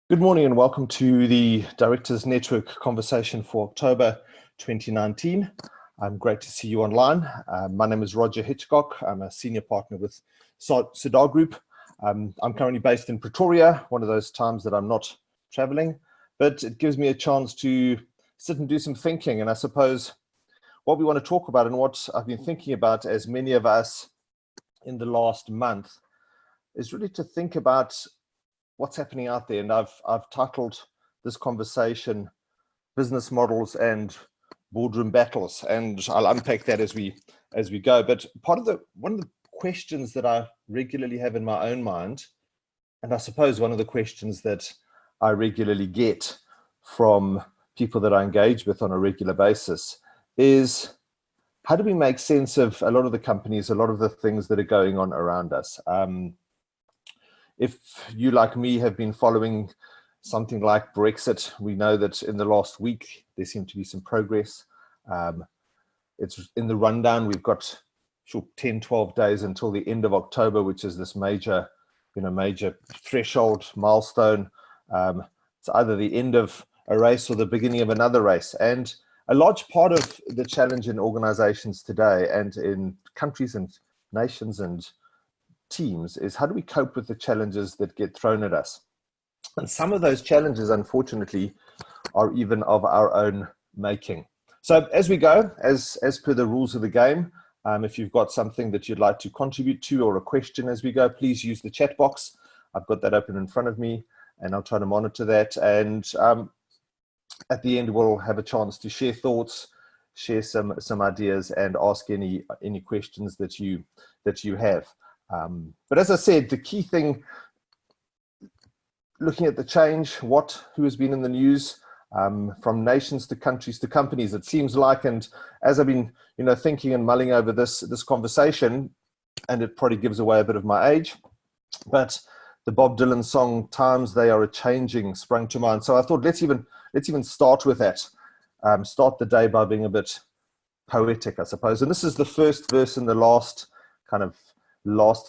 Good morning and welcome to the Directors Network conversation for October 2019. I'm great to see you online. My name is Roger Hitchcock. I'm a senior partner with Sirdar Group. I'm currently based in Pretoria, one of those times that I'm not traveling, but it gives me a chance to sit and do some thinking. And I suppose what we want to talk about and what I've been thinking about, as many of us in the last month, is really to think about what's happening out there. And I've titled this conversation "Business Models and Boardroom Battles," and I'll unpack that as we go. But one of the questions that I regularly have in my own mind, and I suppose one of the questions that I regularly get from people that I engage with on a regular basis, is how do we make sense of a lot of the companies, a lot of the things that are going on around us? If you, like me, have been following something like Brexit, we know that in the last week, there seemed to be some progress. It's in the rundown. We've got 10, 12 days until the end of October, which is this major threshold milestone. It's either the end of a race or the beginning of another race. And a large part of the challenge in organizations today and in countries and nations and teams is how do we cope with the challenges that get thrown at us? And some of those challenges, unfortunately, are even of our own making. So as we go, as per the rules of the game, if you've got something that you'd like to contribute to or a question as we go, please use the chat box. I've got that open in front of me and I'll try to monitor that. And at the end, we'll have a chance to share thoughts, share some ideas, and ask any questions that you have. But as I said, the key thing, looking at the change, who has been in the news, from nations to countries to companies, it seems like, and as I've been, thinking and mulling over this conversation, and it probably gives away a bit of my age, but the Bob Dylan song "Times They Are A-Changing" sprung to mind. So I thought let's even start with that. Start the day by being a bit poetic, I suppose. And this is the first verse in the last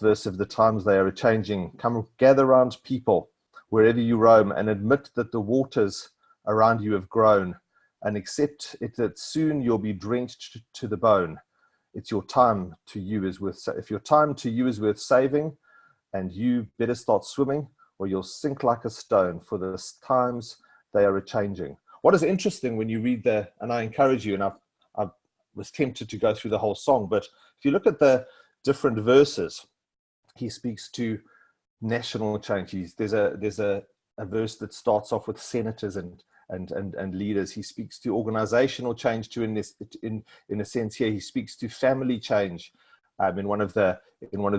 verse of the "Times They Are A-Changing." Come gather round, people, wherever you roam, and admit that the waters around you have grown, and accept it that soon you'll be drenched to the bone. If your time to you is worth saving, and you better start swimming, or you'll sink like a stone, for the times they are a-changing. What is interesting when you read and I encourage you, and I was tempted to go through the whole song, but if you look at the different verses, he speaks to national change. There's a verse that starts off with senators and leaders. He speaks to organizational change too. In a sense here, he speaks to family change in one of the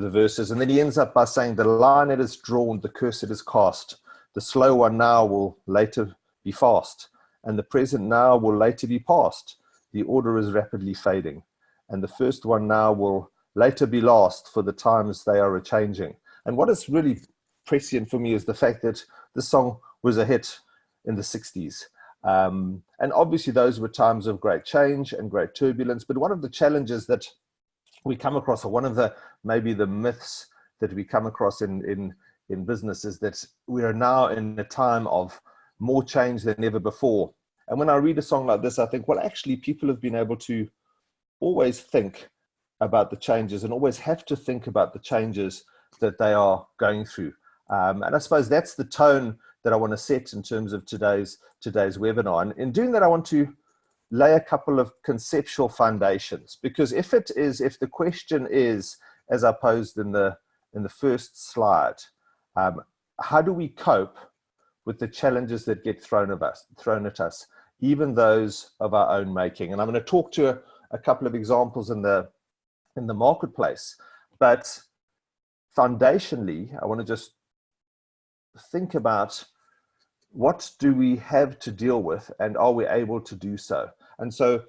verses, and then he ends up by saying, "The line it is drawn, the curse it is cast. The slow one now will later be fast, and the present now will later be past. The order is rapidly fading, and the first one now will later be last, for the times they are a-changing." And what is really prescient for me is the fact that this song was a hit in the 60s. And obviously those were times of great change and great turbulence. But one of the challenges that we come across, or one of maybe the myths that we come across in business, is that we are now in a time of more change than ever before. And when I read a song like this, I think, well, actually people have been able to always think about the changes and always have to think about the changes that they are going through. And I suppose that's the tone that I want to set in terms of today's webinar. And in doing that, I want to lay a couple of conceptual foundations, because if the question is, as I posed in the first slide, how do we cope with the challenges that get thrown at us, even those of our own making? And I'm going to talk to a couple of examples in the marketplace, but foundationally, I want to just think about what do we have to deal with, and are we able to do so? And so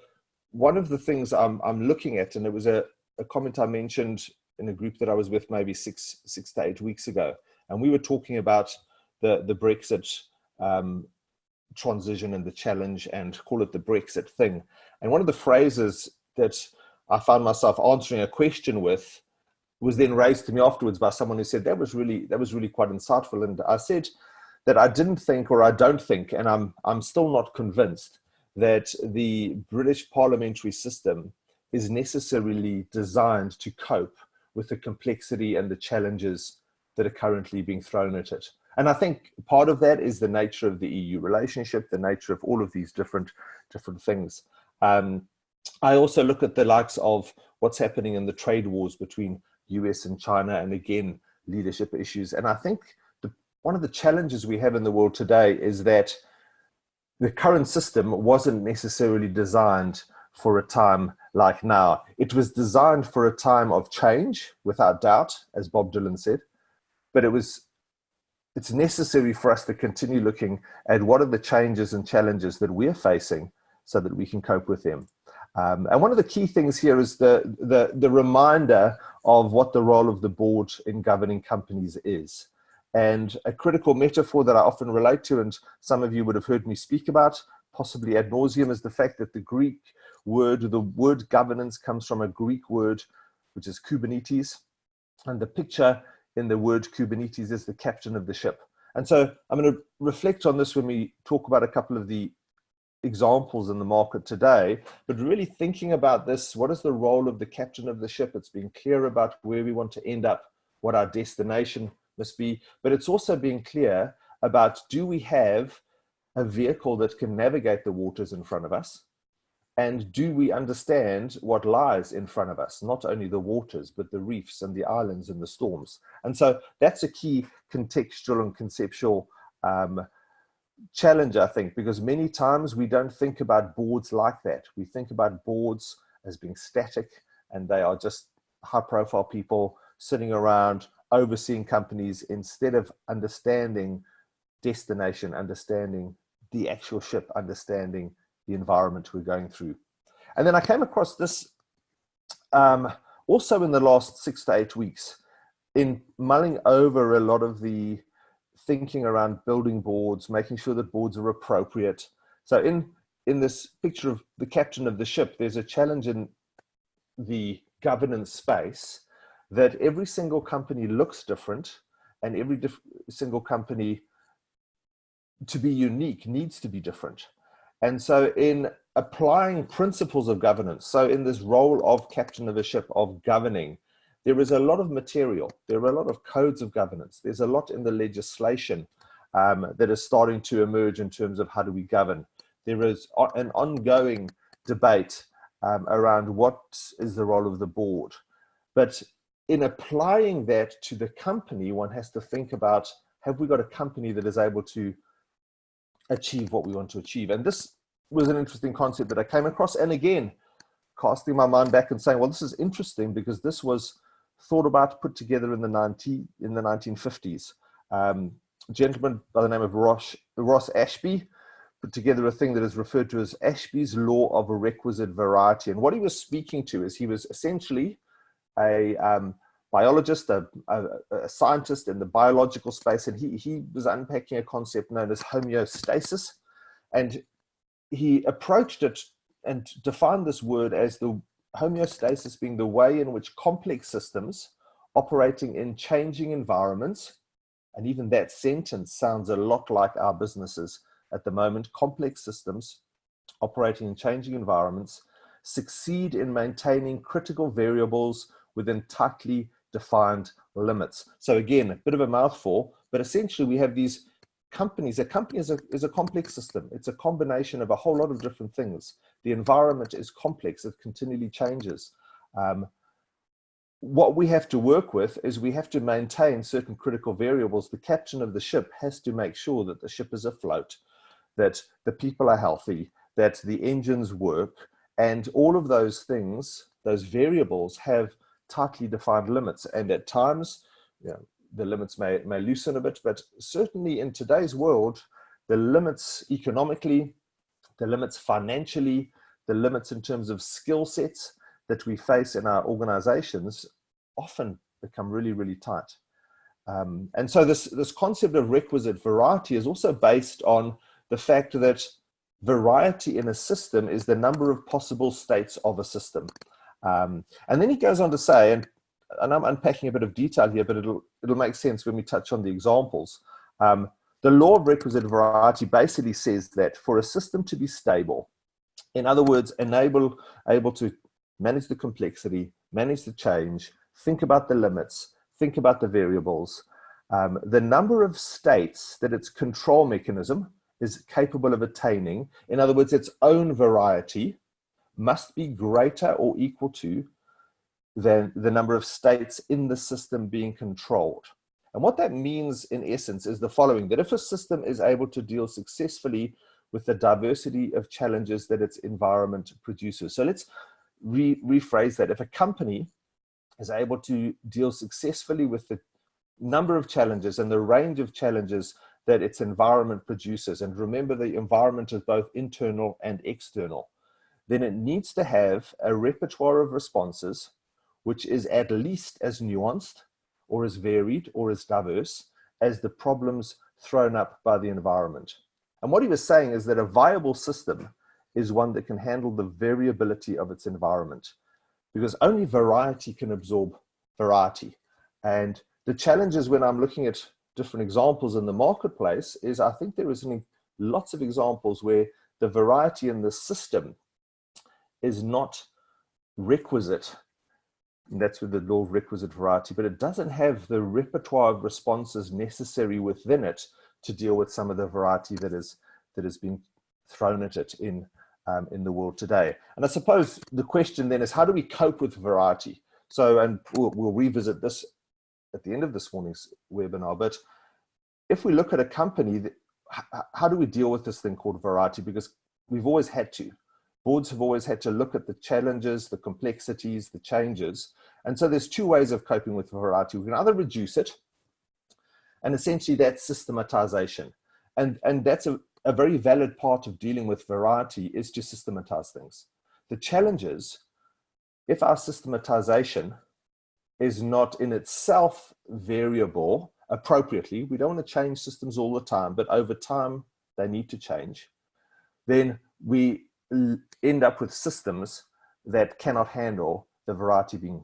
one of the things I'm looking at, and it was a comment I mentioned in a group that I was with maybe six to 8 weeks ago, and we were talking about the Brexit transition and the challenge, and call it the Brexit thing. And one of the phrases that I found myself answering a question with was then raised to me afterwards by someone who said that was really quite insightful. And I said, that I didn't think, or I don't think, and I'm still not convinced that the British parliamentary system is necessarily designed to cope with the complexity and the challenges that are currently being thrown at it. And I think part of that is the nature of the EU relationship, the nature of all of these different things. I also look at the likes of what's happening in the trade wars between US and China, and again, leadership issues. And I think one of the challenges we have in the world today is that the current system wasn't necessarily designed for a time like now. It was designed for a time of change, without doubt, as Bob Dylan said, but it's necessary for us to continue looking at what are the changes and challenges that we're facing so that we can cope with them. And one of the key things here is the reminder of what the role of the board in governing companies is. And a critical metaphor that I often relate to, and some of you would have heard me speak about, possibly ad nauseum, is the fact that the word governance comes from a Greek word, which is Kubernetes. And the picture in the word Kubernetes is the captain of the ship. And so I'm going to reflect on this when we talk about a couple of the examples in the market today, but really thinking about this, what is the role of the captain of the ship? It's being clear about where we want to end up, what our destination must be, but it's also being clear about, do we have a vehicle that can navigate the waters in front of us? And do we understand what lies in front of us? Not only the waters, but the reefs and the islands and the storms. And so that's a key contextual and conceptual challenge, I think, because many times we don't think about boards like that. We think about boards as being static, and they are just high-profile people sitting around overseeing companies, instead of understanding destination, understanding the actual ship, understanding the environment we're going through. And then I came across this also in the last 6 to 8 weeks, in mulling over a lot of the thinking around building boards, making sure that boards are appropriate. So in this picture of the captain of the ship, there's a challenge in the governance space that every single company looks different, and every single company, to be unique, needs to be different. And so in applying principles of governance, so in this role of captain of a ship, of governing, there is a lot of material. There are a lot of codes of governance. There's a lot in the legislation that is starting to emerge in terms of how do we govern. There is an ongoing debate around what is the role of the board. But in applying that to the company, one has to think about, have we got a company that is able to achieve what we want to achieve? And this was an interesting concept that I came across. And again, casting my mind back and saying, well, this is interesting because this was thought about, put together in the 1950s. A gentleman by the name of Ross Ashby put together a thing that is referred to as Ashby's Law of a Requisite Variety. And what he was speaking to is, he was essentially a biologist, a scientist in the biological space, and he was unpacking a concept known as homeostasis. And he approached it and defined this word as the homeostasis being the way in which complex systems operating in changing environments, and even that sentence sounds a lot like our businesses at the moment, complex systems operating in changing environments succeed in maintaining critical variables within tightly defined limits. So again, a bit of a mouthful, but essentially we have these companies. A company is a complex system. It's a combination of a whole lot of different things. The environment is complex. It continually changes. What we have to work with is we have to maintain certain critical variables. The captain of the ship has to make sure that the ship is afloat, that the people are healthy, that the engines work, and all of those things, those variables, have tightly defined limits. And at times, the limits may loosen a bit, but certainly in today's world, the limits economically, the limits financially, the limits in terms of skill sets that we face in our organizations often become really, really tight. And so this concept of requisite variety is also based on the fact that variety in a system is the number of possible states of a system. And then he goes on to say, and I'm unpacking a bit of detail here, but it'll make sense when we touch on the examples. The law of requisite variety basically says that for a system to be stable, in other words, able to manage the complexity, manage the change, think about the limits, think about the variables, the number of states that its control mechanism is capable of attaining, in other words, its own variety, must be greater or equal to than the number of states in the system being controlled. And what that means in essence is the following, that if a system is able to deal successfully with the diversity of challenges that its environment produces. So let's rephrase that. If a company is able to deal successfully with the number of challenges and the range of challenges that its environment produces, and remember the environment is both internal and external, then it needs to have a repertoire of responses which is at least as nuanced or as varied or as diverse as the problems thrown up by the environment. And what he was saying is that a viable system is one that can handle the variability of its environment, because only variety can absorb variety. And the challenges when I'm looking at different examples in the marketplace is I think there is lots of examples where the variety in the system is not requisite. And that's with the law of requisite variety, but it doesn't have the repertoire of responses necessary within it to deal with some of the variety that is being thrown at it in the world today. And I suppose the question then is, how do we cope with variety? So, and we'll revisit this at the end of this morning's webinar, but if we look at a company, how do we deal with this thing called variety? Because we've always had to. Boards have always had to look at the challenges, the complexities, the changes. And so there's two ways of coping with variety. We can either reduce it, and essentially that's systematization. And that's a very valid part of dealing with variety, is to systematize things. The challenge is, if our systematization is not in itself variable appropriately, we don't want to change systems all the time, but over time they need to change, then we end up with systems that cannot handle the variety being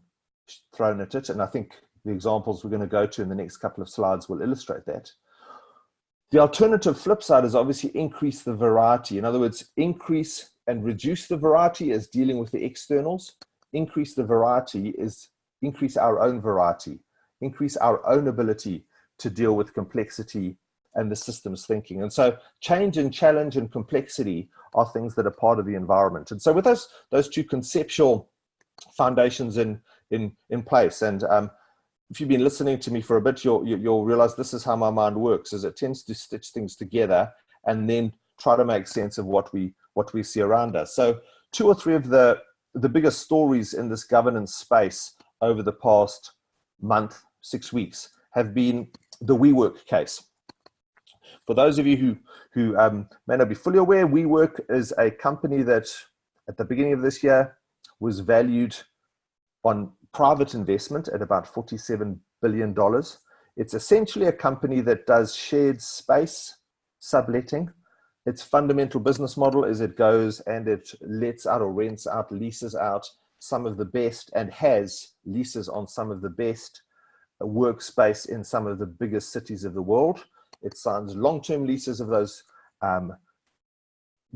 thrown at it. And I think the examples we're going to go to in the next couple of slides will illustrate that. The alternative flip side is obviously increase the variety. In other words, increase and reduce the variety is dealing with the externals. Increase the variety is increase our own variety, increase our own ability to deal with complexity and the systems thinking. And so change and challenge and complexity are things that are part of the environment. And so with those two conceptual foundations in place, and if you've been listening to me for a bit, you'll realize this is how my mind works, is it tends to stitch things together and then try to make sense of what we see around us. So two or three of the biggest stories in this governance space over the past month, 6 weeks, have been the WeWork case. For those of you who may not be fully aware, WeWork is a company that at the beginning of this year was valued on private investment at about $47 billion. It's essentially a company that does shared space subletting. Its fundamental business model is it goes and it lets out or rents out, leases out some of the best, and has leases on some of the best workspace in some of the biggest cities of the world. It signs long-term leases of those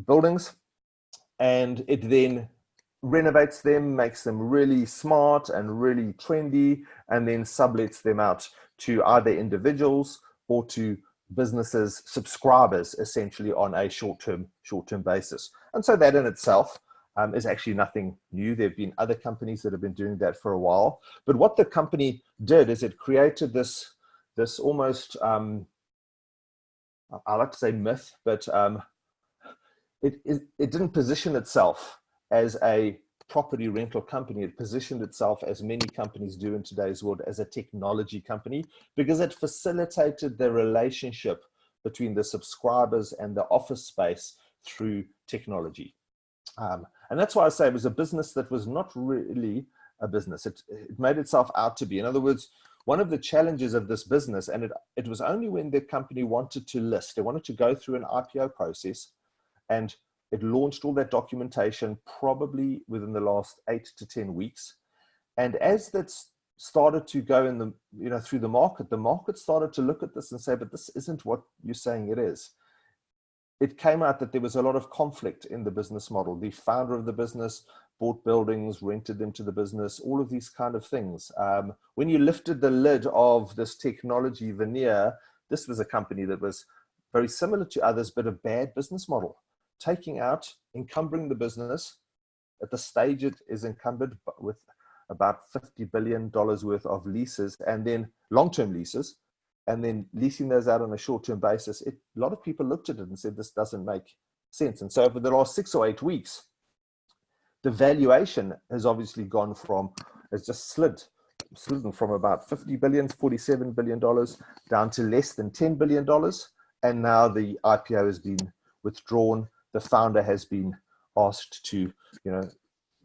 buildings, and it then renovates them, makes them really smart and really trendy, and then sublets them out to either individuals or to businesses, subscribers, essentially on a short-term basis. And so that in itself is actually nothing new. There have been other companies that have been doing that for a while. But what the company did is it created this almost, I like to say myth, but it didn't position itself as a property rental company. It positioned itself, as many companies do in today's world, as a technology company, because it facilitated the relationship between the subscribers and the office space through technology. And that's why I say it was a business that was not really a business. It made itself out to be. In other words, one of the challenges of this business, and it was only when the company wanted to list, they wanted to go through an IPO process, and it launched all that documentation probably within the last 8 to 10 weeks. And as that started to go in the, through the market started to look at this and say, but this isn't what you're saying it is. It came out that there was a lot of conflict in the business model. The founder of the business bought buildings, rented them to the business, all of these kind of things. When you lifted the lid of this technology veneer, this was a company that was very similar to others, but a bad business model. Encumbering the business. At the stage it is encumbered with about $50 billion worth of leases, and then long-term leases, and then leasing those out on a short-term basis. A lot of people looked at it and said, this doesn't make sense. And so over the last 6 or 8 weeks, the valuation has obviously has just slidden from about $50 billion, $47 billion down to less than $10 billion. And now the IPO has been withdrawn. The founder has been asked to,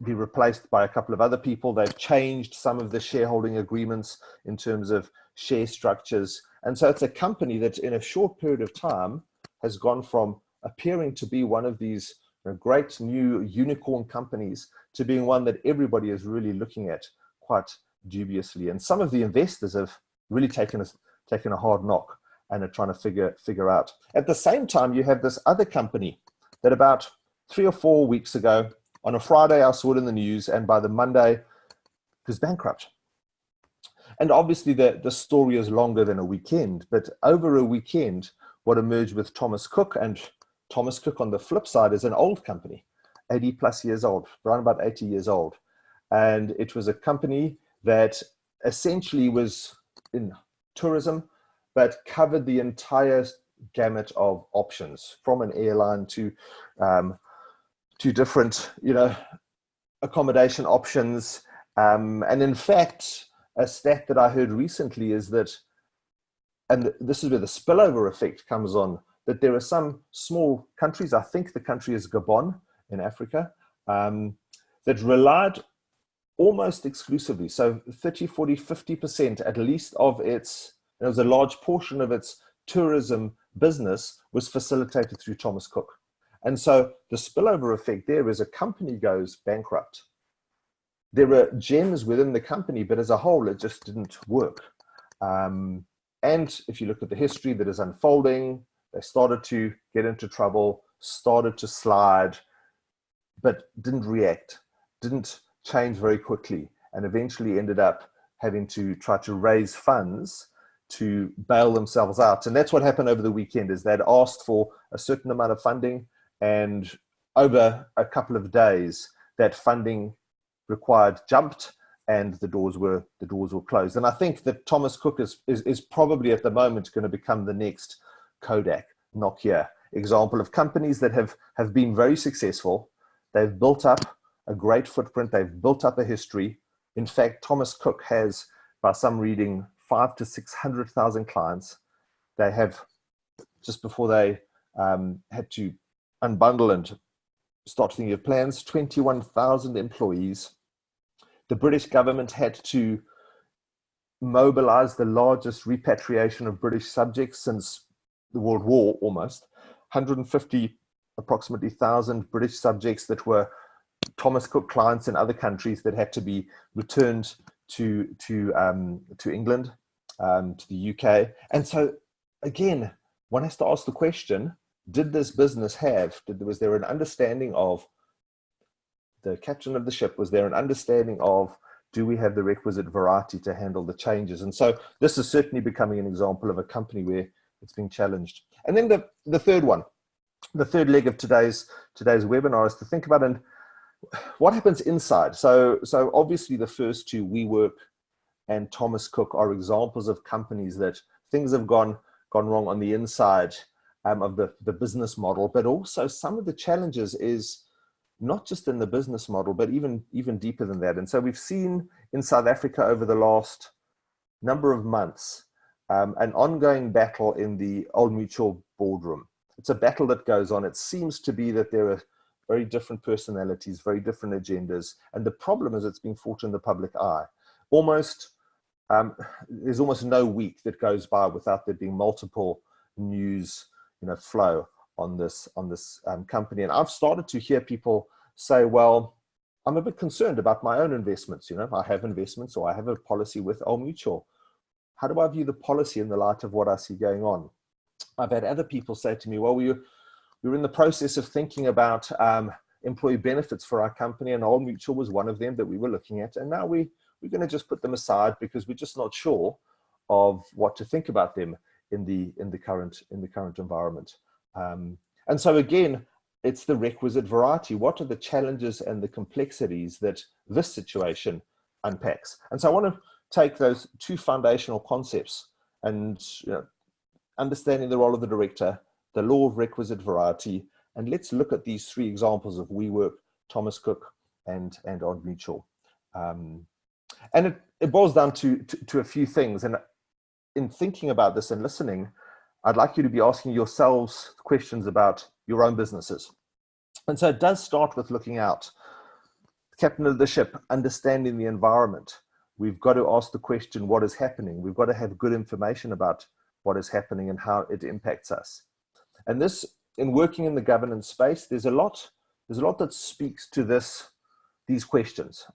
be replaced by a couple of other people. They've changed some of the shareholding agreements in terms of share structures. And so it's a company that in a short period of time has gone from appearing to be one of these great new unicorn companies to being one that everybody is really looking at quite dubiously. And some of the investors have really taken a hard knock and are trying to figure out. At the same time, you have this other company that about 3 or 4 weeks ago, on a Friday, I saw it in the news, and by the Monday, it was bankrupt. And obviously, the story is longer than a weekend, but over a weekend, what emerged with Thomas Cook, and Thomas Cook on the flip side is an old company, 80 plus years old, around about 80 years old. And it was a company that essentially was in tourism, but covered the entire gamut of options, from an airline to different, accommodation options. And in fact, a stat that I heard recently is that, and this is where the spillover effect comes on, that there are some small countries, I think the country is Gabon in Africa, that relied almost exclusively, so 30, 40, 50% at least of its, there was a large portion of its tourism business was facilitated through Thomas Cook. And so the spillover effect there is a company goes bankrupt. There are gems within the company, but as a whole, it just didn't work. And if you look at the history that is unfolding, they started to get into trouble, started to slide, but didn't react, didn't change very quickly, and eventually ended up having to try to raise funds to bail themselves out. And that's what happened over the weekend, is they'd asked for a certain amount of funding, and over a couple of days, that funding required jumped, and the doors were closed. And I think that Thomas Cook is probably at the moment going to become the next Kodak, Nokia example of companies that have been very successful. They've built up a great footprint. They've built up a history. In fact, Thomas Cook has, by some reading, 500,000 to 600,000 clients. They have, just before they had to unbundle and start thinking of plans, 21,000 employees. The British government had to mobilize the largest repatriation of British subjects since the World War, almost 150 approximately 1,000 British subjects that were Thomas Cook clients in other countries that had to be returned to England, to the UK. And so again, one has to ask the question, did this business was there an understanding of the captain of the ship? Was there an understanding of, do we have the requisite variety to handle the changes? And so this is certainly becoming an example of a company where it's being challenged. And then the third one, the third leg of today's webinar is to think about what happens inside. So obviously the first two, WeWork and Thomas Cook, are examples of companies that things have gone wrong on the inside of the business model, but also some of the challenges is not just in the business model, but even deeper than that. And so we've seen in South Africa over the last number of months an ongoing battle in the Old Mutual boardroom. It's a battle that goes on. It seems to be that there are very different personalities, very different agendas. And the problem is it's being fought in the public eye. There's almost no week that goes by without there being multiple news flow on this company. And I've started to hear people say, well, I'm a bit concerned about my own investments. I have investments, or I have a policy with Old Mutual. How do I view the policy in the light of what I see going on? I've had other people say to me, well, we were in the process of thinking about employee benefits for our company, and Old Mutual was one of them that we were looking at. And now we're going to just put them aside because we're just not sure of what to think about them in the current environment. And so again, it's the requisite variety. What are the challenges and the complexities that this situation unpacks? And so I want to take those two foundational concepts and understanding the role of the director, the law of requisite variety, and let's look at these three examples of WeWork, Thomas Cook, and Old Mutual. And it boils down to a few things. And in thinking about this and listening, I'd like you to be asking yourselves questions about your own businesses. And so it does start with looking out. Captain of the ship, understanding the environment. We've got to ask the question, what is happening? We've got to have good information about what is happening and how it impacts us. And this, in working in the governance space, there's a lot that speaks to these questions.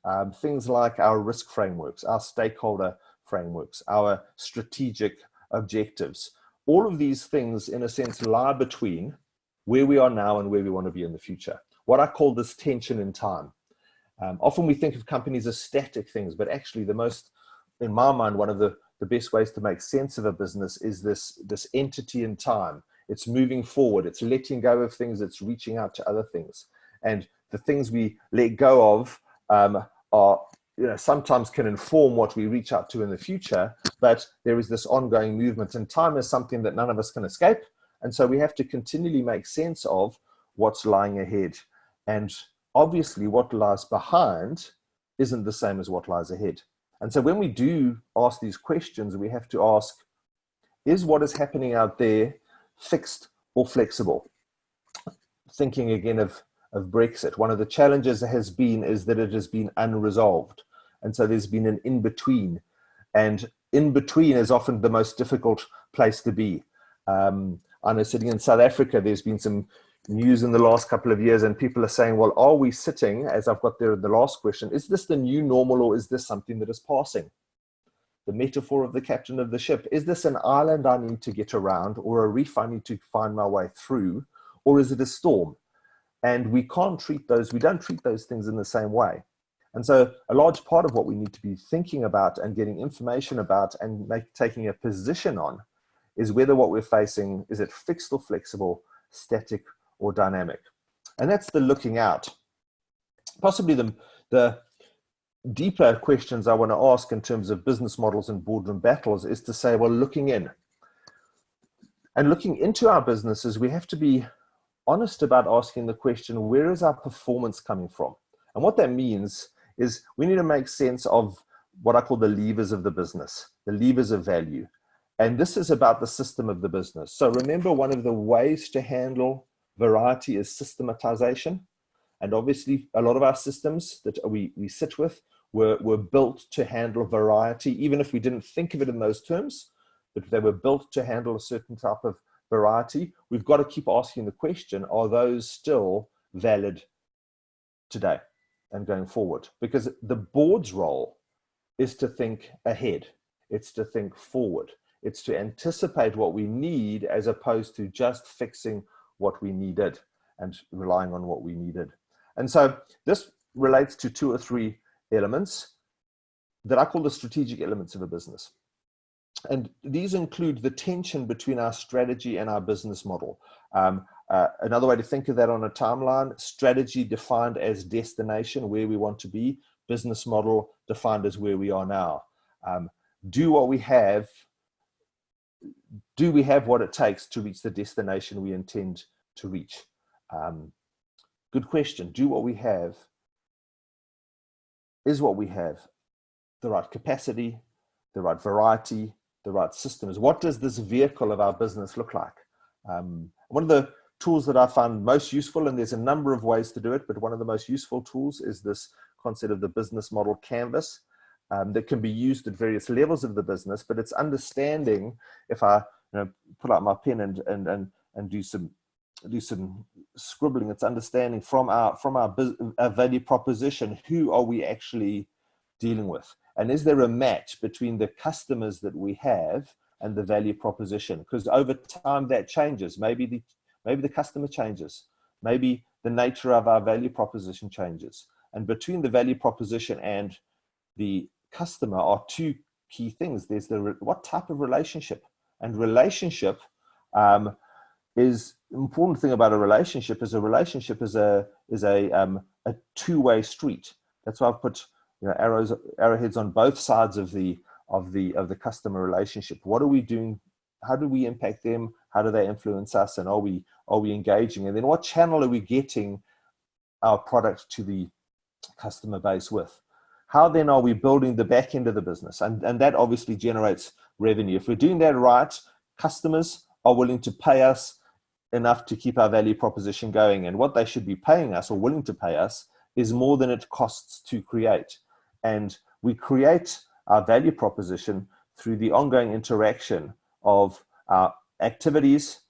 Things like our risk frameworks, our stakeholder frameworks, our strategic objectives. All of these things, in a sense, lie between where we are now and where we want to be in the future. What I call this tension in time. Often we think of companies as static things, but actually in my mind, one of the best ways to make sense of a business is this entity in time. It's moving forward, it's letting go of things, it's reaching out to other things. And the things we let go of are sometimes can inform what we reach out to in the future, but there is this ongoing movement, and time is something that none of us can escape. And so we have to continually make sense of what's lying ahead. And obviously what lies behind isn't the same as what lies ahead. And so when we do ask these questions, we have to ask, is what is happening out there fixed or flexible? Thinking again of Brexit, one of the challenges is that it has been unresolved. And so there's been an in-between. And in-between is often the most difficult place to be. I know sitting in South Africa, there's been some news in the last couple of years, and people are saying, well, are we sitting, as I've got there in the last question, is this the new normal, or is this something that is passing? The metaphor of the captain of the ship, is this an island I need to get around, or a reef I need to find my way through, or is it a storm? And we don't treat those things in the same way. And so a large part of what we need to be thinking about and getting information about and taking a position on is whether what we're facing, is it fixed or flexible, static or dynamic? And that's the looking out. Possibly the deeper questions I want to ask in terms of business models and boardroom battles is to say, well, looking in. And looking into our businesses, we have to be honest about asking the question, where is our performance coming from? And what that means is we need to make sense of what I call the levers of the business, the levers of value. And this is about the system of the business. So remember, one of the ways to handle variety is systematization. And obviously, a lot of our systems that we sit with were built to handle variety, even if we didn't think of it in those terms, but they were built to handle a certain type of variety. We've got to keep asking the question, are those still valid today and going forward? Because the board's role is to think ahead. It's to think forward. It's to anticipate what we need as opposed to just fixing what we needed and relying on what we needed. And so this relates to two or three elements that I call the strategic elements of a business. And these include the tension between our strategy and our business model. Another way to think of that on a timeline, strategy defined as destination, where we want to be, business model defined as where we are now. Do we have what it takes to reach the destination we intend to reach? Good question. Do what we have, is what we have the right capacity, the right variety, the right systems? What does this vehicle of our business look like? One of the tools that I found most useful, and there's a number of ways to do it, but one of the most useful tools is this concept of the business model canvas that can be used at various levels of the business, but it's understanding, if I pull out my pen and do some do some scribbling. It's understanding from our our value proposition, who are we actually dealing with, and is there a match between the customers that we have and the value proposition? Because over time that changes. Maybe the customer changes, maybe the nature of our value proposition changes, and between the value proposition and the customer are two key things. There's what type of relationship, and relationship is important thing about a relationship is a two-way street. That's why I've put arrowheads on both sides of the customer relationship. What are we doing? How do we impact them? How do they influence us? And are we engaging? And then what channel are we getting our product to the customer base with? How then are we building the back end of the business? And that obviously generates revenue. If we're doing that right, customers are willing to pay us enough to keep our value proposition going. And what they should be paying us, or willing to pay us, is more than it costs to create. And we create our value proposition through the ongoing interaction of our activities,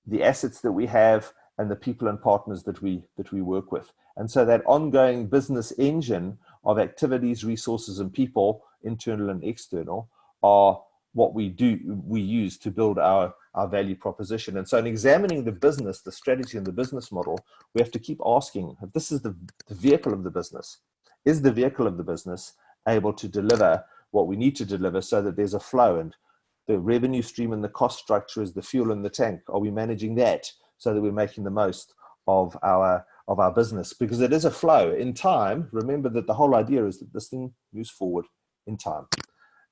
the assets that we have, and the people and partners that we work with. And so that ongoing business engine of activities, resources, and people, internal and external, are what we use to build our value proposition. And so in examining the business, the strategy and the business model, we have to keep asking, if this is the vehicle of the business, is the vehicle of the business able to deliver what we need to deliver so that there's a flow, and the revenue stream and the cost structure is the fuel in the tank? Are we managing that so that we're making the most of our business? Because it is a flow in time. Remember that the whole idea is that this thing moves forward in time.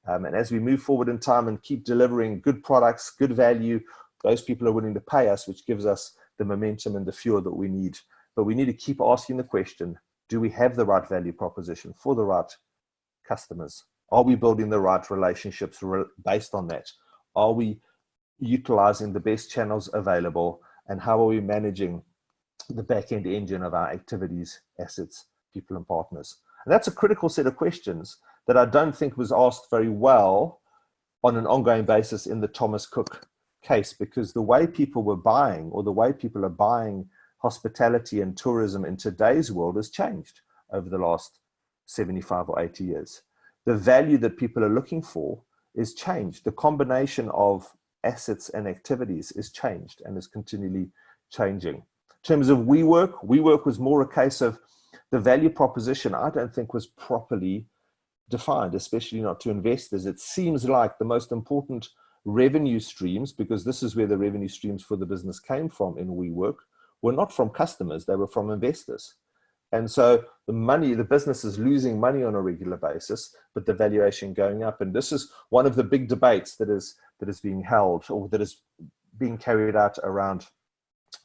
And as we move forward in time and keep delivering good products, good value, those people are willing to pay us, which gives us the momentum and the fuel that we need. But we need to keep asking the question, do we have the right value proposition for the right customers? Are we building the right relationships based on that? Are we utilizing the best channels available? And how are we managing the back-end engine of our activities, assets, people, and partners? And that's a critical set of questions that I don't think was asked very well on an ongoing basis in the Thomas Cook case, because the way people were buying, or the way people are buying hospitality and tourism in today's world, has changed over the last 75 or 80 years. The value that people are looking for is changed. The combination of assets and activities is changed and is continually changing. In terms of WeWork was more a case of the value proposition, I don't think, was properly defined, especially not to investors. It seems like the most important revenue streams, because this is where the revenue streams for the business came from in WeWork, were not from customers, they were from investors. And so the business is losing money on a regular basis, but the valuation going up. And this is one of the big debates that is being held, or that is being carried out around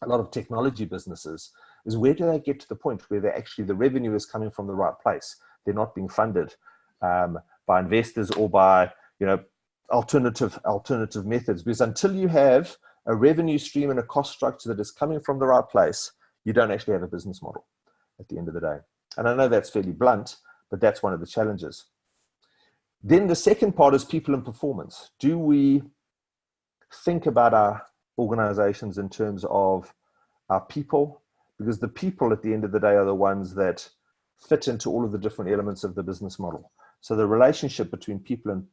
a lot of technology businesses, is where do they get to the point where the revenue is coming from the right place? They're not being funded by investors or by alternative methods. Because until you have a revenue stream and a cost structure that is coming from the right place, you don't actually have a business model at the end of the day. And I know that's fairly blunt, but that's one of the challenges. Then the second part is people and performance. Do we think about our organizations in terms of our people? Because the people at the end of the day are the ones that fit into all of the different elements of the business model. So the relationship between people and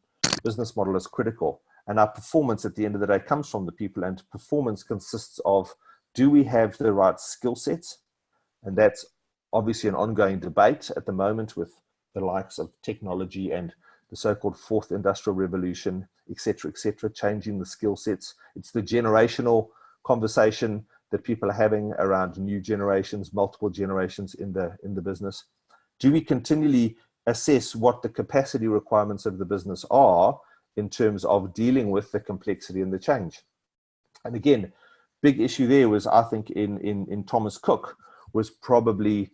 business model is critical. And our performance at the end of the day comes from the people, and performance consists of, do we have the right skill sets? And that's obviously an ongoing debate at the moment with the likes of technology and the so-called fourth industrial revolution, et cetera, changing the skill sets. It's the generational conversation that people are having around new generations, multiple generations in the business. Do we continually assess what the capacity requirements of the business are in terms of dealing with the complexity and the change? And again, big issue there was, I think, in Thomas Cook, was probably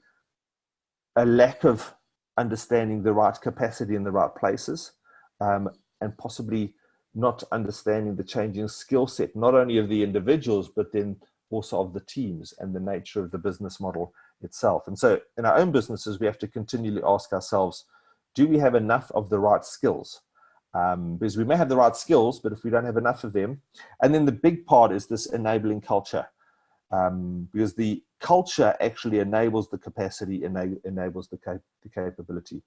a lack of understanding the right capacity in the right places, and possibly not understanding the changing skill set, not only of the individuals, but then also of the teams and the nature of the business model itself. And so in our own businesses, we have to continually ask ourselves, do we have enough of the right skills? Because we may have the right skills, but if we don't have enough of them. And then the big part is this enabling culture. because the culture actually enables the capacity, enables the capability.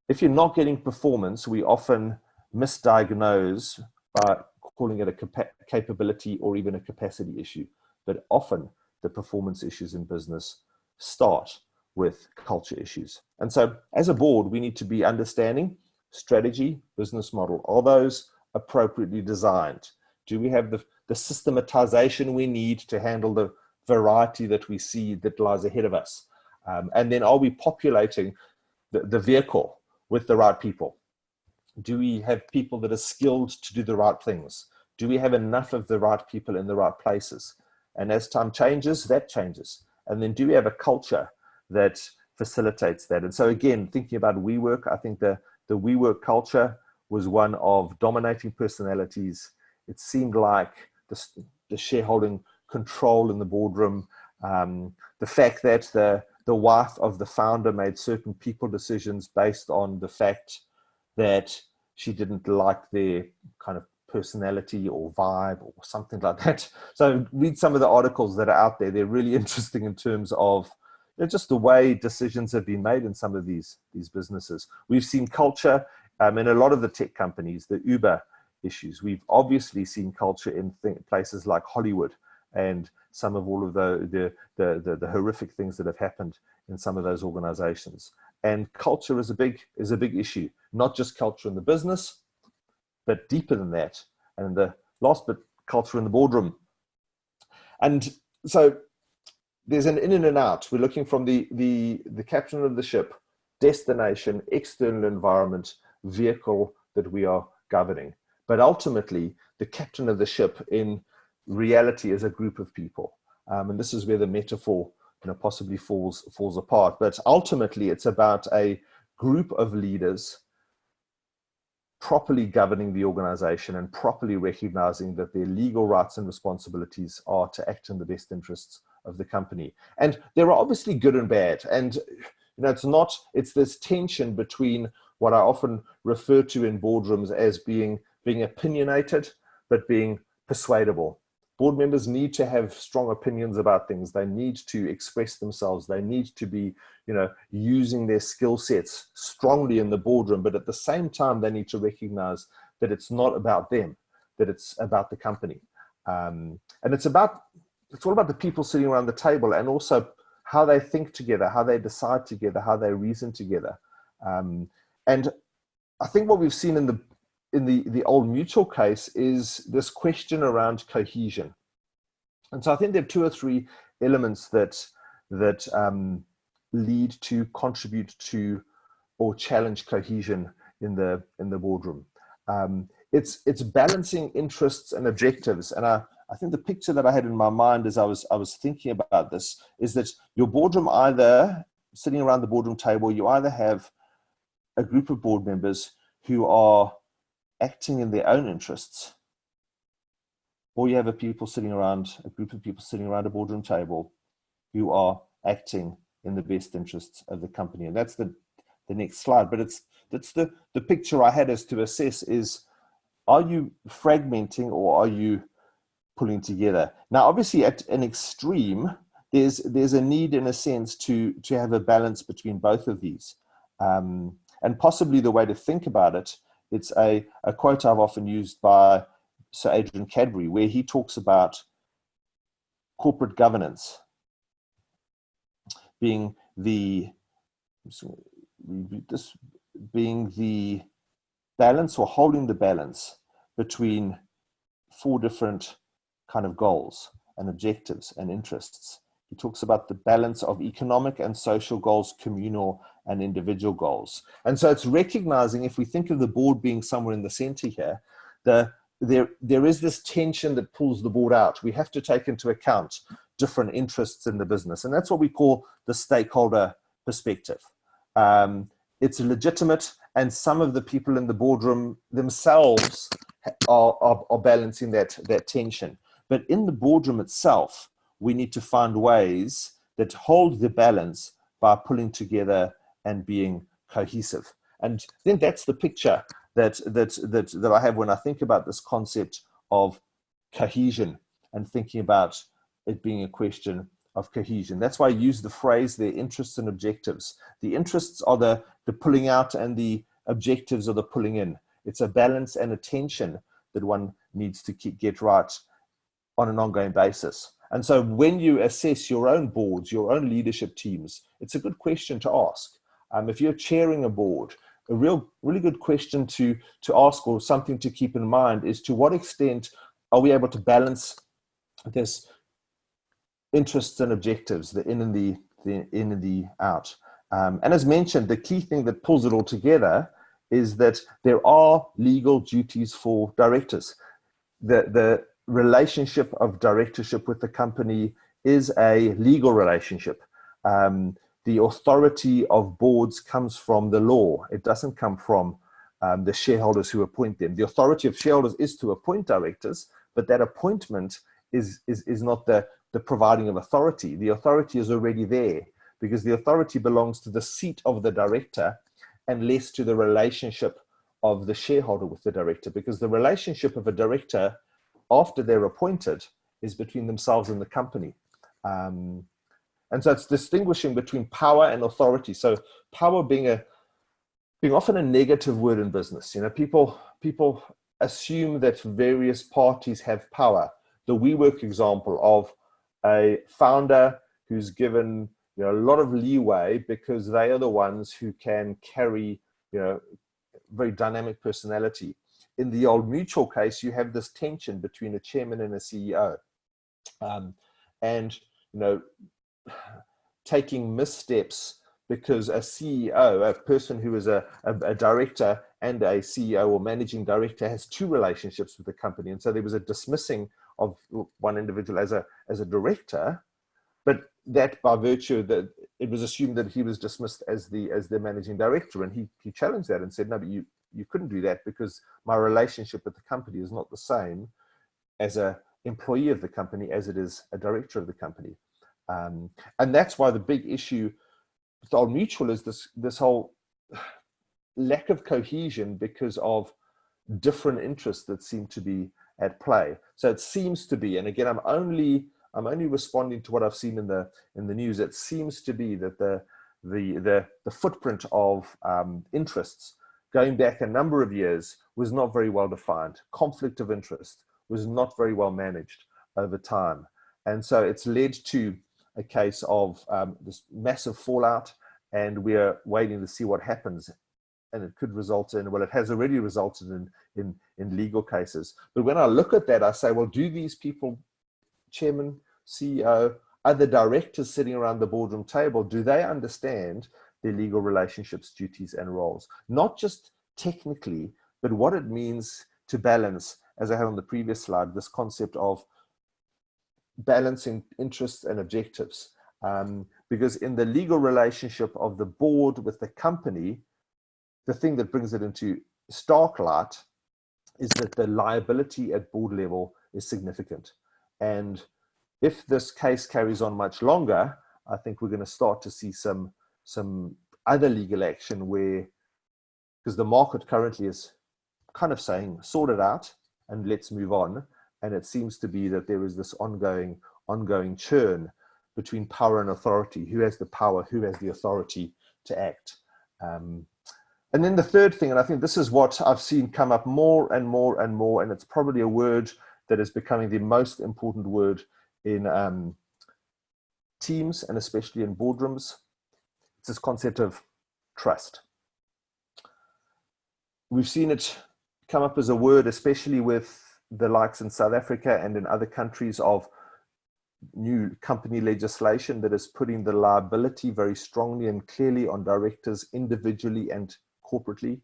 If you're not getting performance, we often misdiagnose by calling it a capability or even a capacity issue. But often the performance issues in business start with culture issues. And so as a board, we need to be understanding strategy, business model. Are those appropriately designed? Do we have the systematization we need to handle the variety that we see that lies ahead of us? And then are we populating the vehicle with the right people? Do we have people that are skilled to do the right things? Do we have enough of the right people in the right places? And as time changes, that changes. And then do we have a culture that facilitates that? And so again, thinking about WeWork, I think the WeWork culture was one of dominating personalities. It seemed like the shareholding control in the boardroom, the fact that the wife of the founder made certain people decisions based on the fact that she didn't like their kind of personality or vibe or something like that. So read some of the articles that are out there. They're really interesting in terms of just the way decisions have been made in some of these businesses. We've seen culture in a lot of the tech companies, the Uber issues. We've obviously seen culture in places like Hollywood and some of all of the horrific things that have happened in some of those organizations. And culture is a big issue, not just culture in the business, but deeper than that. And the last bit, culture in the boardroom. And so there's an in and an out. We're looking from the captain of the ship, destination, external environment, vehicle that we are governing. But ultimately, the captain of the ship in reality is a group of people. And this is where the metaphor possibly falls apart. But ultimately, it's about a group of leaders properly governing the organization and properly recognizing that their legal rights and responsibilities are to act in the best interests of the company. And there are obviously good and bad. And it's this tension between what I often refer to in boardrooms as being opinionated, but being persuadable. Board members need to have strong opinions about things. They need to express themselves. They need to be, using their skill sets strongly in the boardroom. But at the same time, they need to recognize that it's not about them, that it's about the company. And it's all about the people sitting around the table, and also how they think together, how they decide together, how they reason together. And I think what we've seen in the old mutual case is this question around cohesion. And so I think there are two or three elements that lead to, contribute to, or challenge cohesion in the boardroom. It's balancing interests and objectives. And I think the picture that I had in my mind as I was thinking about this is that your boardroom, either sitting around the boardroom table, you either have a group of board members who are acting in their own interests, or you have a group of people sitting around a boardroom table who are acting in the best interests of the company. And that's the next slide. But that's the picture I had as to assess is, are you fragmenting or are you pulling together? Now, obviously at an extreme, there's a need in a sense to have a balance between both of these. And possibly the way to think about it, it's a quote I've often used by Sir Adrian Cadbury, where he talks about corporate governance being the balance, or holding the balance between four different kind of goals and objectives and interests. He talks about the balance of economic and social goals, communal and individual goals. And so it's recognizing, if we think of the board being somewhere in the center here, there is this tension that pulls the board out. We have to take into account different interests in the business. And that's what we call the stakeholder perspective. It's legitimate, and some of the people in the boardroom themselves are balancing that tension. But in the boardroom itself, we need to find ways that hold the balance by pulling together and being cohesive. And then that's the picture that I have when I think about this concept of cohesion and thinking about it being a question of cohesion. That's why I use the phrase their interests and objectives. The interests are the pulling out, and the objectives are the pulling in. It's a balance and a tension that one needs to get right on an ongoing basis. And so when you assess your own boards, your own leadership teams, it's a good question to ask. If you're chairing a board, a really good question to ask, or something to keep in mind, is to what extent are we able to balance this interests and objectives, the in and the out. And as mentioned, the key thing that pulls it all together is that there are legal duties for directors. The relationship of directorship with the company is a legal relationship. The authority of boards comes from the law. It doesn't come from the shareholders who appoint them. The authority of shareholders is to appoint directors, but that appointment is not the providing of authority. The authority is already there, because the authority belongs to the seat of the director and less to the relationship of the shareholder with the director, because the relationship of a director after they're appointed is between themselves and the company. And so it's distinguishing between power and authority. So power being often a negative word in business. You know, people assume that various parties have power. The WeWork example of a founder who's given, you know, a lot of leeway because they are the ones who can carry, you know, very dynamic personality. In the old mutual case, you have this tension between a chairman and a CEO. And, you know, taking missteps because a CEO, a person who is a director and a CEO or managing director, has two relationships with the company. And so there was a dismissing of one individual as a director, but that by virtue that it was assumed that he was dismissed as the managing director. And he challenged that and said, no, but you couldn't do that, because my relationship with the company is not the same as a employee of the company as it is a director of the company. And that's why the big issue with Old Mutual is this whole lack of cohesion because of different interests that seem to be at play. So it seems to be, and again, I'm only responding to what I've seen in the news. It seems to be that the footprint of interests going back a number of years was not very well defined. Conflict of interest was not very well managed over time. And so it's led to a case of this massive fallout, and we are waiting to see what happens. And it could result in, well, it has already resulted in legal cases. But when I look at that, I say, well, do these people, chairman, CEO, other directors sitting around the boardroom table, do they understand their legal relationships, duties, and roles? Not just technically, but what it means to balance, as I had on the previous slide, this concept of balancing interests and objectives. Because in the legal relationship of the board with the company, the thing that brings it into stark light is that the liability at board level is significant. And if this case carries on much longer, I think we're going to start to see some other legal action where, because the market currently is kind of saying, sort it out and let's move on. And it seems to be that there is this ongoing churn between power and authority. Who has the power? Who has the authority to act? And then the third thing, and I think this is what I've seen come up more and more and more, and it's probably a word that is becoming the most important word in teams and especially in boardrooms. It's this concept of trust. We've seen it come up as a word, especially with the likes in South Africa and in other countries, of new company legislation that is putting the liability very strongly and clearly on directors individually and corporately,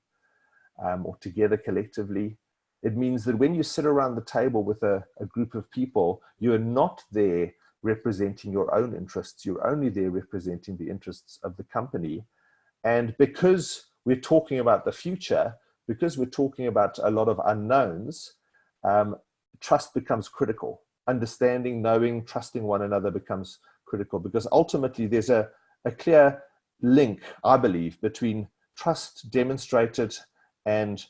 or together collectively. It means that when you sit around the table with a group of people, you are not there representing your own interests. You're only there representing the interests of the company. And because we're talking about the future, because we're talking about a lot of unknowns, trust becomes critical. Understanding, knowing, trusting one another becomes critical, because ultimately there's a clear link, I believe, between trust demonstrated and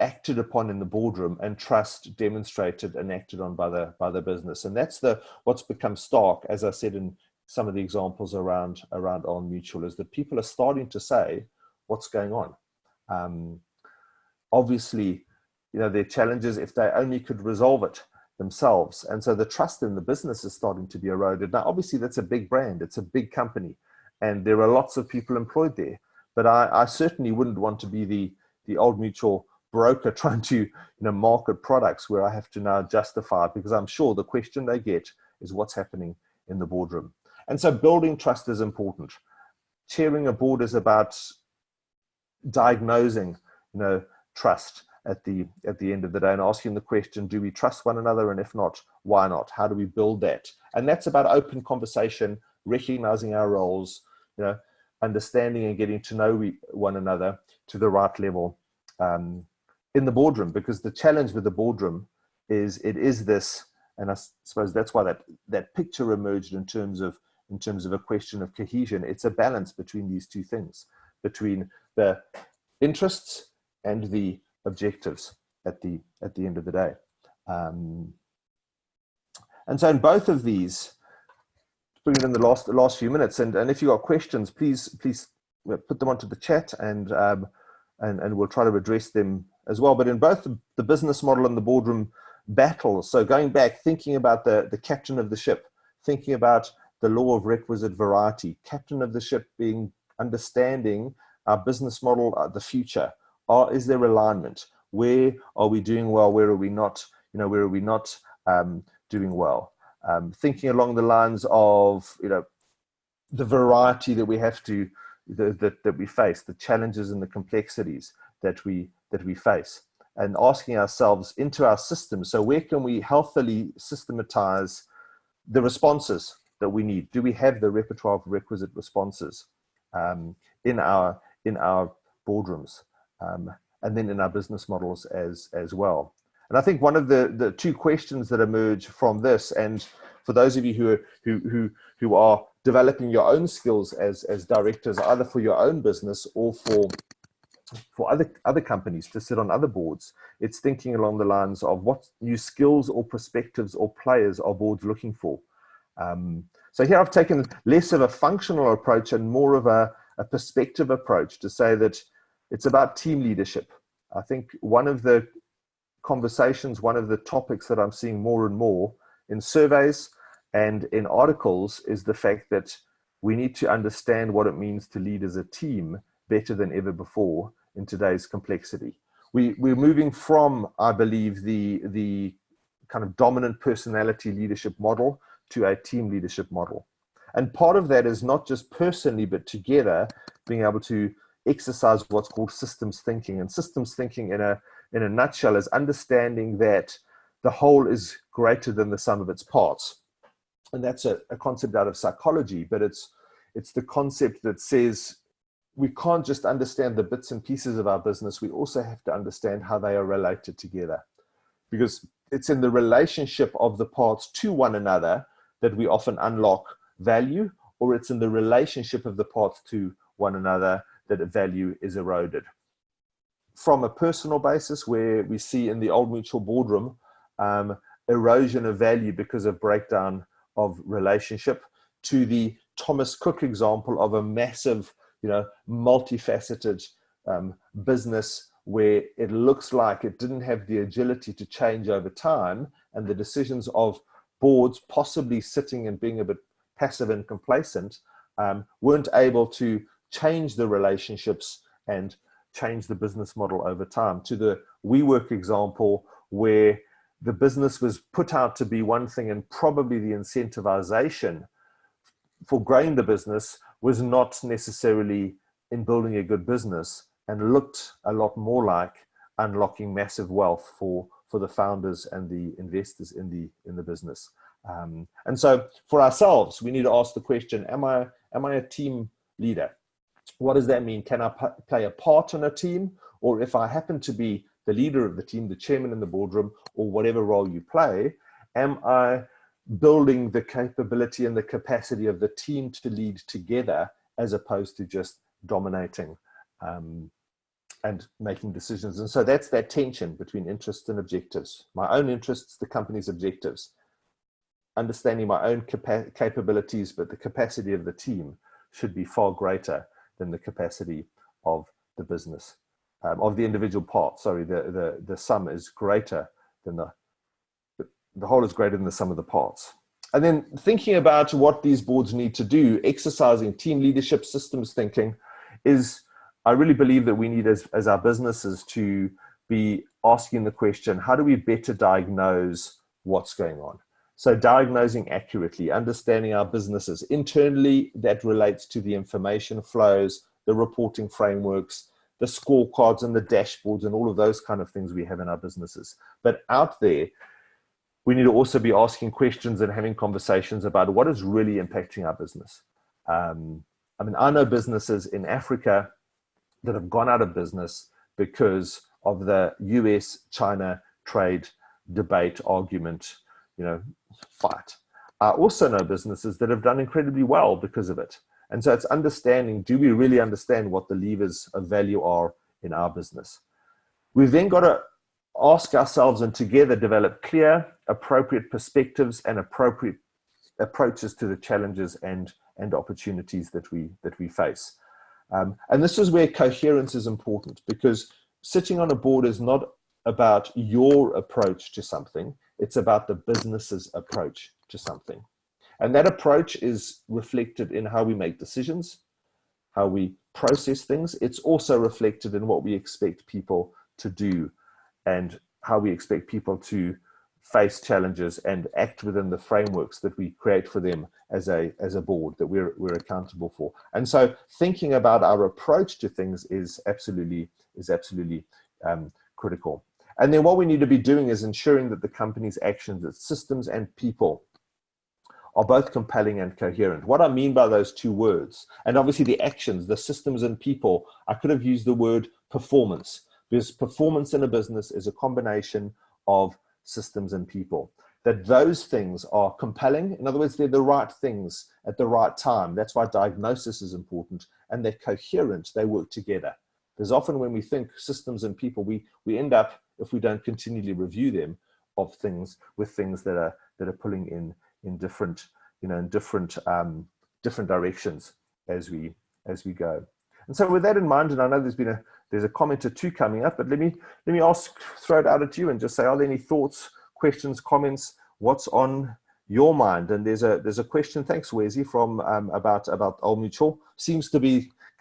acted upon in the boardroom and trust demonstrated and acted on by the business. And that's what's become stark, as I said in some of the examples around Old Mutual, is that people are starting to say what's going on. Obviously, there are challenges if they only could resolve it themselves. And so the trust in the business is starting to be eroded. Now, obviously, that's a big brand. It's a big company. And there are lots of people employed there. But I certainly wouldn't want to be the Old Mutual broker trying to market products where I have to now justify it, because I'm sure the question they get is what's happening in the boardroom. And so building trust is important. Chairing a board is about diagnosing trust at the end of the day and asking the question, do we trust one another? And if not, why not? How do we build that? And that's about open conversation, recognizing our roles, understanding and getting to know one another to the right level in the boardroom. Because the challenge with the boardroom is it is this, and I suppose that's why that picture emerged in terms of a question of cohesion. It's a balance between these two things, between the interests and the objectives at the end of the day. And so in both of these, bring it in the last few minutes, and if you've got questions, please put them onto the chat, and we'll try to address them as well. But in both the business model and the boardroom battle, so going back, thinking about the captain of the ship, thinking about the law of requisite variety, captain of the ship being understanding our business model, the future. Is there alignment? Where are we doing well? Where are we not? Where are we not doing well? Thinking along the lines of the variety that we have to that we face, the challenges and the complexities that we face, and asking ourselves into our system. So where can we healthily systematize the responses that we need? Do we have the repertoire of requisite responses in our boardrooms, and then in our business models as well? And I think one of the two questions that emerge from this, and for those of you who are developing your own skills as directors, either for your own business or for other companies to sit on other boards, it's thinking along the lines of what new skills or perspectives or players are boards looking for. So here I've taken less of a functional approach and more of a perspective approach to say that it's about team leadership. I think one of the conversations, one of the topics that I'm seeing more and more in surveys and in articles is the fact that we need to understand what it means to lead as a team better than ever before in today's complexity. We're moving from, I believe, the kind of dominant personality leadership model to a team leadership model. And part of that is not just personally, but together being able to exercise what's called systems thinking. And systems thinking in a nutshell is understanding that the whole is greater than the sum of its parts. And that's a concept out of psychology, but it's the concept that says we can't just understand the bits and pieces of our business. We also have to understand how they are related together, because it's in the relationship of the parts to one another that we often unlock value, or it's in the relationship of the parts to one another that value is eroded. From a personal basis, where we see in the Old Mutual boardroom erosion of value because of breakdown of relationship, to the Thomas Cook example of a massive, multifaceted business where it looks like it didn't have the agility to change over time, and the decisions of boards possibly sitting and being a bit passive and complacent weren't able to change the relationships and change the business model over time. To the WeWork example, where the business was put out to be one thing, and probably the incentivization for growing the business was not necessarily in building a good business, and looked a lot more like unlocking massive wealth for the founders and the investors in the business. And so for ourselves, we need to ask the question, am I a team leader? What does that mean? Can I play a part in a team? Or if I happen to be the leader of the team, the chairman in the boardroom, or whatever role you play, am I building the capability and the capacity of the team to lead together, as opposed to just dominating and making decisions. And so that's that tension between interests and objectives. My own interests, the company's objectives. Understanding my own capabilities, but the capacity of the team should be far greater than the capacity of the business, of the individual part. Sorry, the sum is greater than the whole is greater than the sum of the parts. And then thinking about what these boards need to do, exercising team leadership, systems thinking, is I really believe that we need as our businesses to be asking the question, how do we better diagnose what's going on? So diagnosing accurately, understanding our businesses. Internally, that relates to the information flows, the reporting frameworks, the scorecards and the dashboards and all of those kind of things we have in our businesses. But out there, we need to also be asking questions and having conversations about what is really impacting our business. I mean, I know businesses in Africa that have gone out of business because of the US-China trade debate, argument, fight. I also know businesses that have done incredibly well because of it. And so it's understanding, do we really understand what the levers of value are in our business? We've then got to ask ourselves and together develop clear, appropriate perspectives and appropriate approaches to the challenges and opportunities that we face. And this is where coherence is important, because sitting on a board is not about your approach to something, it's about the business's approach to something. And that approach is reflected in how we make decisions, how we process things. It's also reflected in what we expect people to do and how we expect people to face challenges and act within the frameworks that we create for them as a board that we're accountable for. And so thinking about our approach to things is absolutely critical. And then what we need to be doing is ensuring that the company's actions, its systems and people are both compelling and coherent. What I mean by those two words, and obviously the actions, the systems and people, I could have used the word performance, because performance in a business is a combination of systems and people. That those things are compelling. In other words, they're the right things at the right time. That's why diagnosis is important, and they're coherent, they work together. Because often when we think systems and people, we end up, if we don't continually review them, of things with things that are pulling in different different directions as we go. And so with that in mind, and I know there's a comment or two coming up, but let me throw it out at you and just say, are there any thoughts, questions, comments? What's on your mind? And there's a question, thanks Wesi, from about Old Mutual.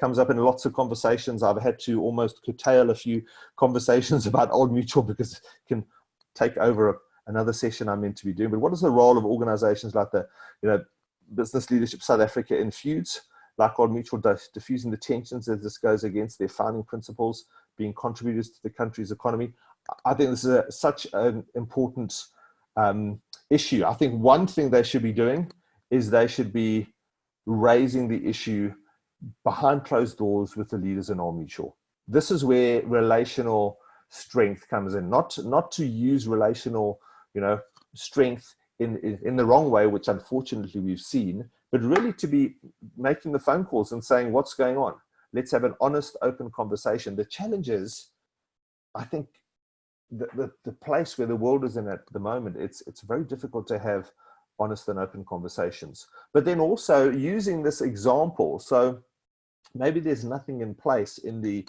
Comes up in lots of conversations. I've had to almost curtail a few conversations about Old Mutual because it can take over another session I'm meant to be doing. But what is the role of organizations like the Business Leadership South Africa in feuds like Old Mutual, diffusing the tensions as this goes against their founding principles, being contributors to the country's economy? I think this is such an important issue. I think one thing they should be doing is they should be raising the issue behind closed doors with the leaders in Old Mutual. This is where relational strength comes in, not to use relational strength in the wrong way, which unfortunately we've seen, but really to be making the phone calls and saying, what's going on? Let's have an honest, open conversation. The challenge is, I think, the place where the world is in at the moment, it's very difficult to have honest and open conversations. But then also using this example, so maybe there's nothing in place in the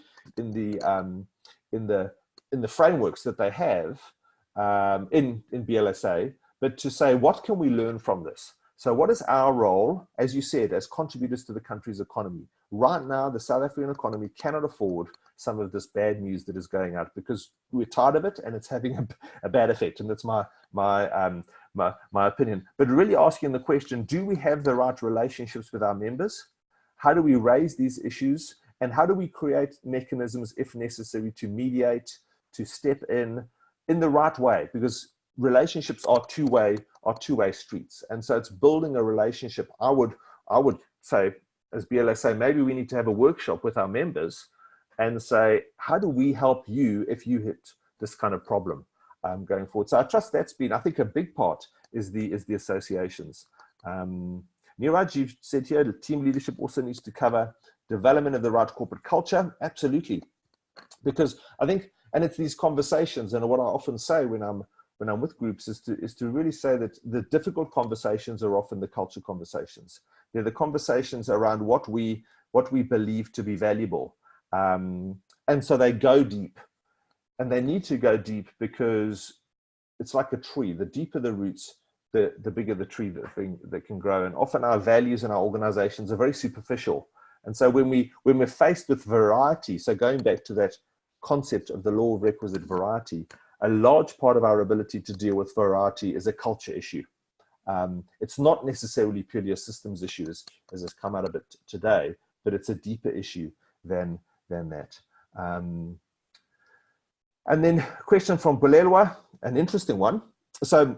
frameworks that they have in BLSA, but to say, what can we learn from this? So what is our role, as you said, as contributors to the country's economy? Right now, the South African economy cannot afford some of this bad news that is going out because we're tired of it and it's having a bad effect. And that's my opinion. But really asking the question, do we have the right relationships with our members? How do we raise these issues? And how do we create mechanisms, if necessary, to mediate, to step in the right way? Because relationships are two-way streets. And so it's building a relationship. I would say, as BLSA, maybe we need to have a workshop with our members and say, how do we help you if you hit this kind of problem going forward? So I trust that's been, I think, a big part is the associations. Niraj, you've said here, the team leadership also needs to cover development of the right corporate culture. Absolutely. Because I think, and it's these conversations, and what I often say when I'm with groups is to really say that the difficult conversations are often the culture conversations. They're the conversations around what we believe to be valuable. And so they go deep, and they need to go deep because it's like a tree. The deeper the roots, the bigger the tree that can grow. And often our values in our organizations are very superficial. And so when we're faced with variety, so going back to that concept of the law of requisite variety, a large part of our ability to deal with variety is a culture issue. It's not necessarily purely a systems issue, as has come out of it today, but it's a deeper issue than that. And then question from Bulelwa, an interesting one. So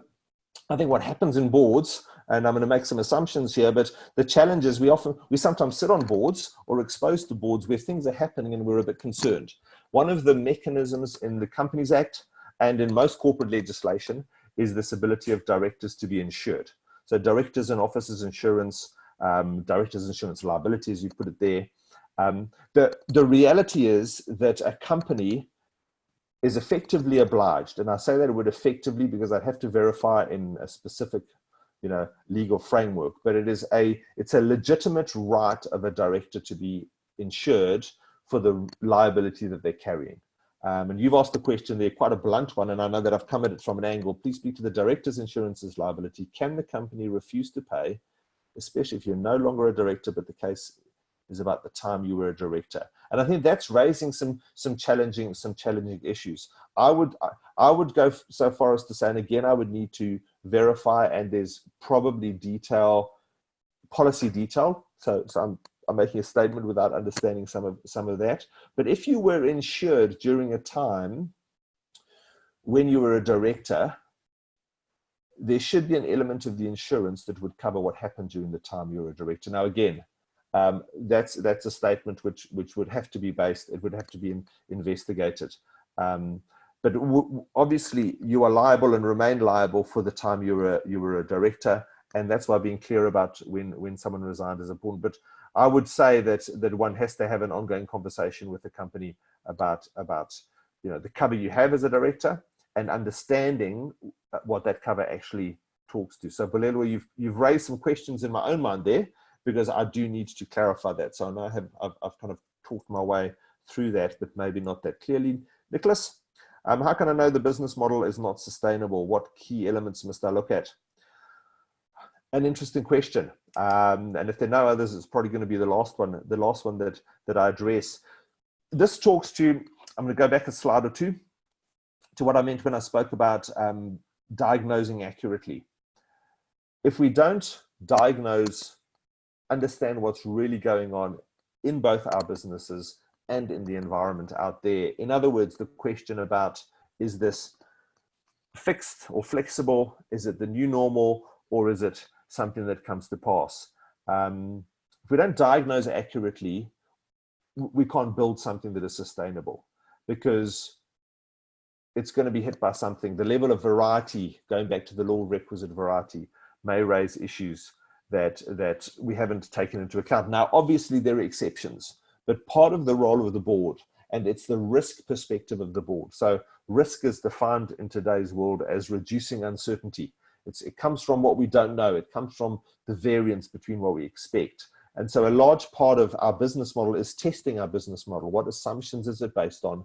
I think what happens in boards, and I'm going to make some assumptions here, but the challenge is we sometimes sit on boards or exposed to boards where things are happening and we're a bit concerned. One of the mechanisms in the Companies Act and in most corporate legislation is this ability of directors to be insured. So directors and officers insurance, directors insurance liability, as you put it there. The reality is that a company is effectively obliged, and I say that word effectively because I'd have to verify in a specific, legal framework, but it's a legitimate right of a director to be insured for the liability that they're carrying. And you've asked the question there, quite a blunt one, and I know that I've come at it from an angle. Please speak to the director's insurance's liability. Can the company refuse to pay, especially if you're no longer a director, but the case is about the time you were a director? And I think that's raising some challenging issues. I would go so far as to say, and again, I would need to verify, and there's probably policy detail. So I'm making a statement without understanding some of that. But if you were insured during a time when you were a director, there should be an element of the insurance that would cover what happened during the time you were a director. Now, again, that's a statement which would have to be based. It would have to be investigated. But obviously, you are liable and remain liable for the time you were a director, and that's why being clear about when someone resigned is important. But I would say that one has to have an ongoing conversation with the company about the cover you have as a director and understanding what that cover actually talks to. So, Bulelwa, you've raised some questions in my own mind there, because I do need to clarify that. So I know I've kind of talked my way through that, but maybe not that clearly. Nicholas, how can I know the business model is not sustainable? What key elements must I look at? An interesting question. And if there are no others, it's probably going to be the last one that I address. This talks to, I'm going to go back a slide or two, to what I meant when I spoke about diagnosing accurately. If we don't diagnose, understand what's really going on in both our businesses and in the environment out there. In other words, the question about, is this fixed or flexible? Is it the new normal, or is it something that comes to pass? If we don't diagnose accurately, we can't build something that is sustainable, because it's going to be hit by something. The level of variety, going back to the law of requisite variety, may raise issues that we haven't taken into account. Now, obviously, there are exceptions, but part of the role of the board, and it's the risk perspective of the board. So risk is defined in today's world as reducing uncertainty. It comes from what we don't know. It comes from the variance between what we expect. And so a large part of our business model is testing our business model. What assumptions is it based on?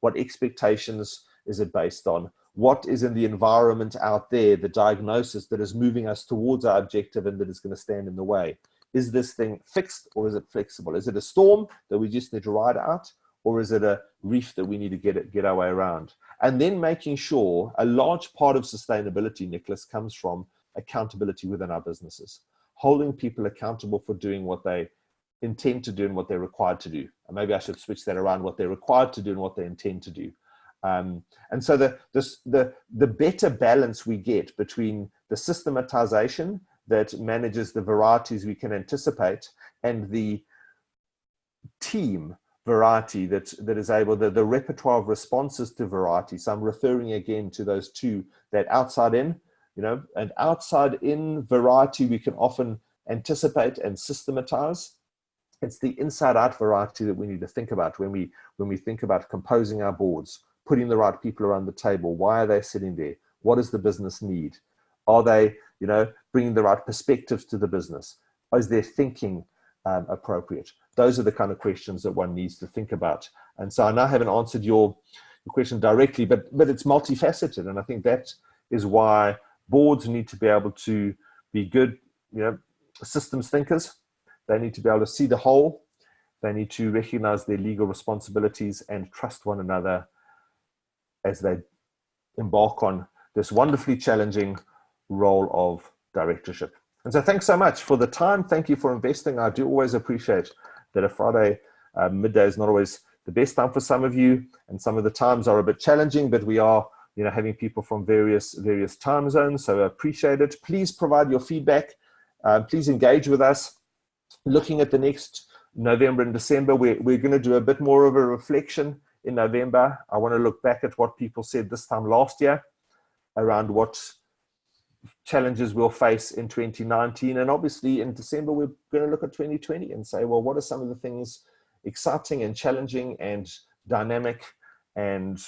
What expectations is it based on? What is in the environment out there, the diagnosis that is moving us towards our objective and that is going to stand in the way? Is this thing fixed, or is it flexible? Is it a storm that we just need to ride out, or is it a reef that we need to get our way around? And then making sure a large part of sustainability, Nicholas, comes from accountability within our businesses, holding people accountable for doing what they intend to do and what they're required to do. And maybe I should switch that around, what they're required to do and what they intend to do. And so the better balance we get between the systematization that manages the varieties we can anticipate and the team variety that is able, the repertoire of responses to variety. So I'm referring again to those two, that outside in, and outside in variety we can often anticipate and systematize. It's the inside out variety that we need to think about when we think about composing our boards, putting the right people around the table. Why are they sitting there? What does the business need? Are they, bringing the right perspectives to the business? Is their thinking appropriate? Those are the kind of questions that one needs to think about. And so I now haven't answered your question directly, but it's multifaceted. And I think that is why boards need to be able to be good, systems thinkers. They need to be able to see the whole. They need to recognize their legal responsibilities and trust one another as they embark on this wonderfully challenging role of directorship. And so thanks so much for the time. Thank you for investing. I do always appreciate that a Friday midday is not always the best time for some of you, and some of the times are a bit challenging, but we are having people from various time zones, so I appreciate it. Please provide your feedback. Please engage with us. Looking at the next November and December, we're going to do a bit more of a reflection in November. I want to look back at what people said this time last year around what challenges we'll face in 2019. And obviously in December, we're going to look at 2020 and say, well, what are some of the things exciting and challenging and dynamic and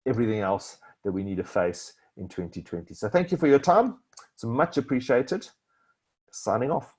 everything else that we need to face in 2020. So thank you for your time. It's much appreciated. Signing off.